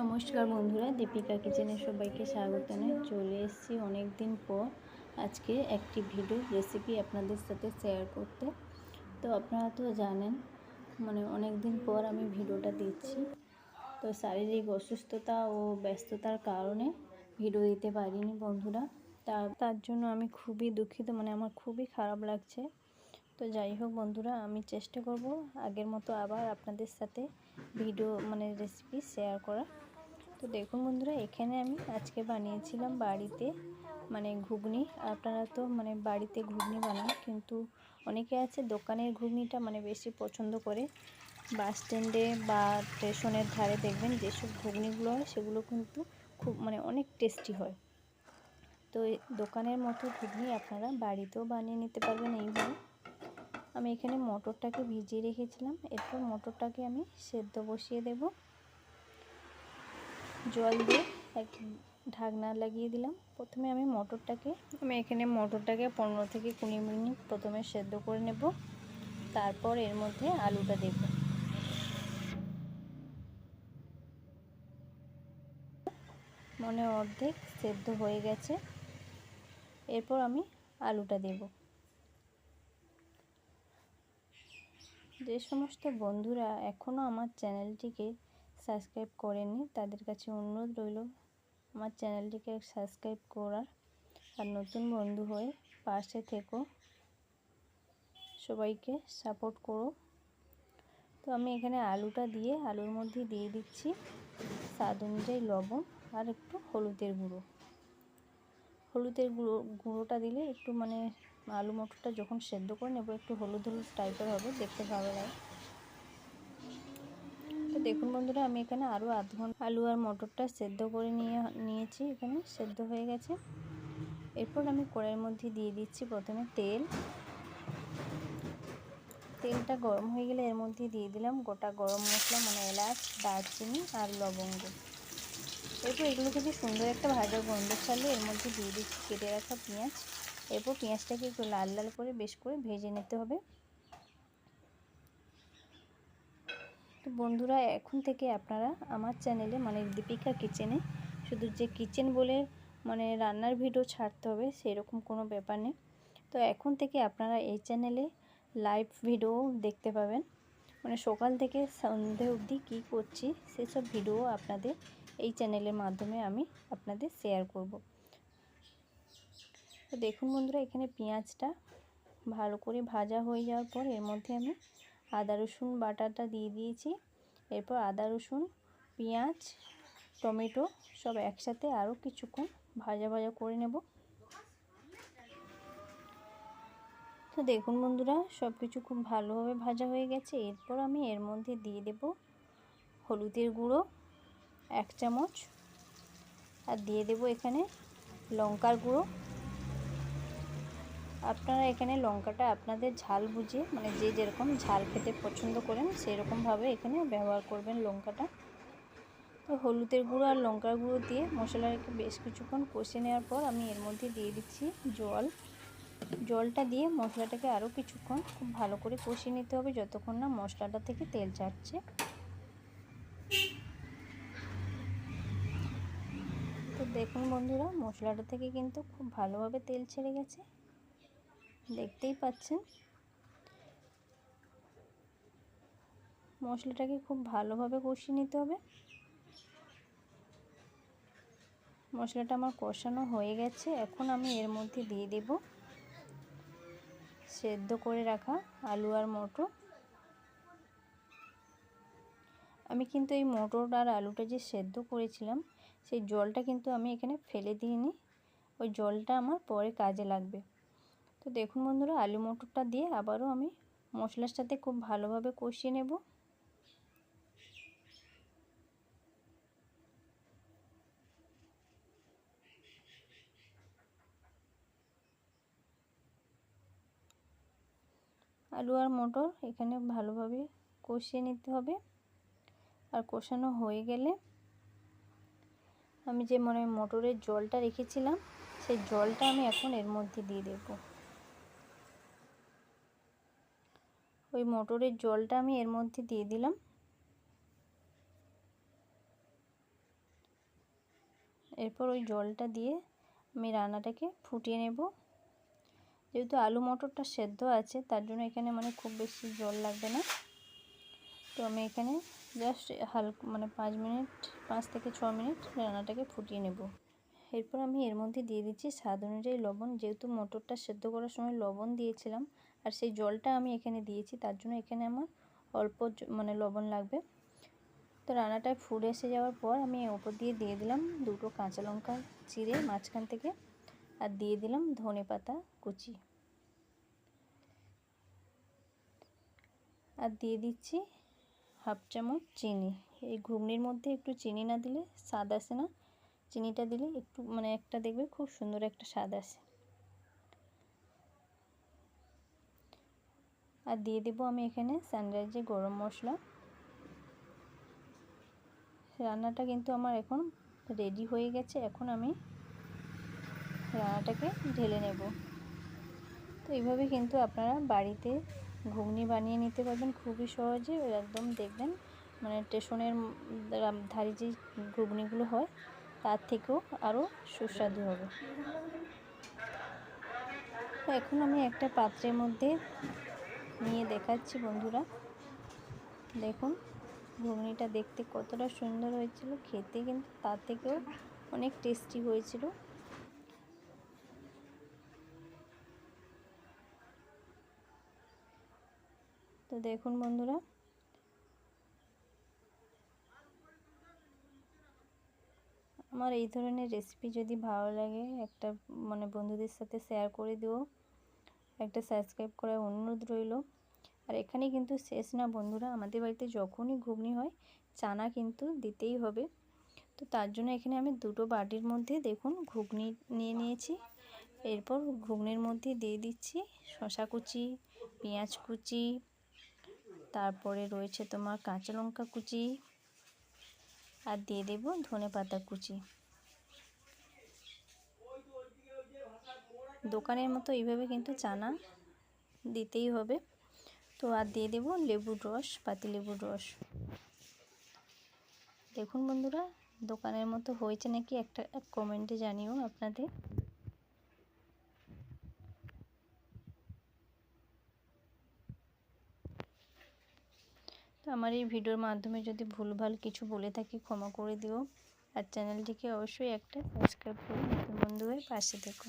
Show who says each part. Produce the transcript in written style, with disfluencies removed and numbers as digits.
Speaker 1: নমস্কার বন্ধুরা, দীপিকা কিচেনে সবাইকে স্বাগত জানাই। চলে এসেছি অনেক দিন পর আজকে একটি ভিডিও রেসিপি আপনাদের সাথে শেয়ার করতে। তো আপনারা তো জানেন অনেক দিন পর আমি ভিডিওটা দিচ্ছি। তো শারীরিক অসুস্থতা ও ব্যস্ততার কারণে ভিডিও দিতে পারিনি বন্ধুরা। তার জন্য আমি খুবই দুঃখিত, আমার খুবই খারাপ লাগছে। তো যাই হোক বন্ধুরা, আমি চেষ্টা করব আগের মতো আবার আপনাদের সাথে ভিডিও রেসিপি শেয়ার করা। তো দেখুন বন্ধুরা, এখানে আমি আজকে বানিয়েছিলাম বাড়িতে ঘুগনি। আপনারা তো বাড়িতে ঘুগনি বানান, কিন্তু অনেকে আছে দোকানের ঘুগনিটা বেশি পছন্দ করে। বাস স্ট্যান্ডে বা স্টেশনের ধারে দেখবেন যেসব ঘুগনিগুলো হয় সেগুলো কিন্তু খুব অনেক টেস্টি হয়। তো দোকানের মতো ঘুগনি আপনারা বাড়িতেও বানিয়ে নিতে পারবেন এইভাবে। আমি এখানে মটরটাকে ভিজিয়ে রেখেছিলাম। এরপর মটরটাকে আমি সেদ্ধ বসিয়ে দেব। জল দিয়ে এক ঢাকনা লাগিয়ে দিলাম। প্রথমে আমি এখানে মটরটাকে 15 থেকে 20 মিনিট প্রথমে সেদ্ধ করে নেব। তারপর এর মধ্যে আলুটা দেব। অর্ধেক সেদ্ধ হয়ে গেছে। এরপর আমি আলুটা দেব। যে সমস্ত বন্ধুরা এখনও আমার চ্যানেলটিকে সাবস্ক্রাইব করেননি তাদের কাছে অনুরোধ রইল আমার চ্যানেলটিকে সাবস্ক্রাইব করার, আর নতুন বন্ধু হয়ে পাশে থেকো, সবাইকে সাপোর্ট করো। তো আমি এখানে আলুটা দিয়ে আলুর মধ্যে দিয়ে দিচ্ছি স্বাদ অনুযায়ী লবণ আর একটু হলুদের গুঁড়ো। গুঁড়োটা দিলে একটু আলু মটরটা যখন সেদ্ধ করে নেব একটু হলুদ হলুদ টাইপের হবে, দেখতে ভালো লাগে। তো দেখুন বন্ধুরা, আমি এখানে আরও আধ ঘন্টা আলু আর মটরটা সেদ্ধ করে নিয়েছি। এখানে সেদ্ধ হয়ে গেছে। এরপর আমি কড়াইয়ের মধ্যে দিয়ে দিচ্ছি প্রথমে তেলটা গরম হয়ে গেলে এর মধ্যে দিয়ে দিলাম গোটা গরম মশলা, এলাচ, দারচিনি আর লবঙ্গ। এরপর এগুলো থেকে সুন্দর একটা ভাজা গন্ধ ছাড়লে এর মধ্যে দিয়ে দিচ্ছি কেটে রাখা পেঁয়াজ। এরপর পেঁয়াজটাকে একটু লাল লাল করে বেশ করে ভেজে নিতে হবে। তো বন্ধুরা, এখন থেকে আপনারা আমার চ্যানেলে দীপিকা কিচেনে শুধু যে কিচেন বলে রান্নার ভিডিও ছাড়তে হবে সেরকম কোনো ব্যাপার নেই। তো এখন থেকে আপনারা এই চ্যানেলে লাইভ ভিডিও দেখতে পাবেন। সকাল থেকে সন্ধে অবধি কী করছি সেসব ভিডিও আপনাদের এই চ্যানেলের মাধ্যমে আমি আপনাদের শেয়ার করব। তো দেখুন বন্ধুরা, এখানে পেঁয়াজটা ভালো করে ভাজা হয়ে যাওয়ার পর এর মধ্যে আমি আদা রসুন বাটাটা দিয়ে দিয়েছি। এরপর আদা রসুন, পেঁয়াজ, টমেটো সব একসাথে আরও কিছুক্ষণ ভাজা করে নেব। তো দেখুন বন্ধুরা, সব কিছু খুব ভালোভাবে ভাজা হয়ে গেছে। এরপর আমি এর মধ্যে দিয়ে দেব হলুদের গুঁড়ো 1 চামচ, আর দিয়ে দেব এখানে লঙ্কার গুঁড়ো। আপনারা এখানে লঙ্কাটা আপনাদের ঝাল বুঝে যে যেরকম ঝাল খেতে পছন্দ করেন সেরকমভাবে এখানে ব্যবহার করবেন লঙ্কাটা। তো হলুদের গুঁড়ো আর লঙ্কার গুঁড়ো দিয়ে মশলাটাকে বেশ কিছুক্ষণ কষে নেওয়ার পর আমি এর মধ্যে দিয়ে দিচ্ছি জলটা দিয়ে মশলাটাকে আরও কিছুক্ষণ খুব ভালো করে কষিয়ে নিতে হবে যতক্ষণ না মশলাটা থেকে তেল ছাড়ছে। তো দেখুন বন্ধুরা, মশলাটা থেকে কিন্তু খুব ভালোভাবে তেল ছেড়ে গেছে, দেখতেই পাচ্ছেন। মশলাটাকে খুব ভালোভাবে কষিয়ে নিতে হবে। মশলাটা আমার কষানো হয়ে গেছে। এখন আমি এর মধ্যে দিয়ে দেব সেদ্ধ করে রাখা আলু আর মটর। আমি কিন্তু এই মটর আর আলুটা যে সেদ্ধ করেছিলাম সেই জলটা কিন্তু আমি এখানে ফেলে দিইনি, ওই জলটা আমার পরে কাজে লাগবে। তো দেখুন বন্ধুরা, আলু মটরটা দিয়ে আবারও আমি মশলার সাথে খুব ভালোভাবে কষিয়ে নেব। আলু আর মটর এখানে ভালোভাবে কষিয়ে নিতে হবে। আর কষানো হয়ে গেলে আমি যে মটরের জলটা রেখেছিলাম সেই জলটা আমি এখন এর মধ্যে দিয়ে দেব। ওই মটরের জলটা আমি এর মধ্যে দিয়ে দিলাম। এরপর ওই জলটা দিয়ে আমি রান্নাটাকে ফুটিয়ে নেব। যেহেতু আলু মটরটা সেদ্ধ আছে তার জন্য এখানে মানে খুব বেশি জল লাগবে না। তো আমি এখানে জাস্ট হালকা মানে 5 থেকে 6 মিনিট রান্নাটাকে ফুটিয়ে নেব। এরপর আমি এর মধ্যে দিয়ে দিচ্ছি স্বাদ অনুযায়ী লবণ। যেহেতু মটরটা সেদ্ধ করার সময় লবণ দিয়েছিলাম আর সেই জলটা আমি এখানে দিয়েছি, তার জন্য এখানে আমার অল্প মানে লবণ লাগবে। তো রান্নাটা ফুটে এসে যাওয়ার পর আমি ওপর দিয়ে দিলাম 2টো কাঁচা লঙ্কা চিড়ে মাঝখান থেকে, আর দিয়ে দিলাম ধনেপাতা কুচি, আর দিয়ে দিচ্ছি 1/2 চামচ চিনি। এই ঘুগনির মধ্যে একটু চিনি না দিলে স্বাদ আসে না, চিনিটা দিলে একটু মানে একটা দেখবে খুব সুন্দর একটা স্বাদ আসে। আর দিয়ে দেব আমি এখানে সানরাইজের গরম মশলা। রান্নাটা কিন্তু আমার এখন রেডি হয়ে গেছে। এখন আমি রান্নাটাকে ঢেলে নেব। তো এইভাবে কিন্তু আপনারা বাড়িতে ঘুগনি বানিয়ে নিতে পারবেন খুবই সহজে। একদম দেখবেন মানে স্টেশনের ধারে যে ঘুগনিগুলো হয় তার থেকেও আরও সুস্বাদু হবে। তো এখন আমি একটা পাত্রের মধ্যে নিয়ে দেখাচ্ছি বন্ধুরা। দেখুন ঘুগনিটা দেখতে কতটা সুন্দর হয়েছিল, খেতে কিন্তু তার থেকেও অনেক টেস্টি হয়েছিল। তো দেখুন বন্ধুরা, আমার এই ধরনের রেসিপি যদি ভালো লাগে একটা মানে বন্ধুদের সাথে শেয়ার করে দিও, একটা সাবস্ক্রাইব করার অনুরোধ রইল। আর এখানে কিন্তু শেষ না বন্ধুরা, আমাদের বাড়িতে যখনই ঘুগনি হয় চানা কিন্তু দিতেই হবে। তো তার জন্য এখানে আমি 2টো বাটির মধ্যে দেখুন ঘুগনি নিয়ে নিয়েছি। এরপর ঘুগনির মধ্যে দিয়ে দিচ্ছি শসা কুচি, পেঁয়াজ কুচি, তারপরে রয়েছে তোমার কাঁচা লঙ্কা কুচি, আর দিয়ে দেব ধনেপাতা কুচি। দোকানের মতো এইভাবে কিন্তু চানা দিতেই হবে। তো আর দিয়ে দেব লেবুর রস, পাতিলেবুর রস। দেখুন বন্ধুরা দোকানের মতো হয়েছে নাকি একটা কমেন্টে জানিও আপনাদের। তো আমার এই ভিডিওর মাধ্যমে যদি ভুলভাল কিছু বলে থাকি ক্ষমা করে দিও। আর চ্যানেলটিকে অবশ্যই একটা সাবস্ক্রাইব করে নতুন বন্ধু হয়ে পাশে থেকো।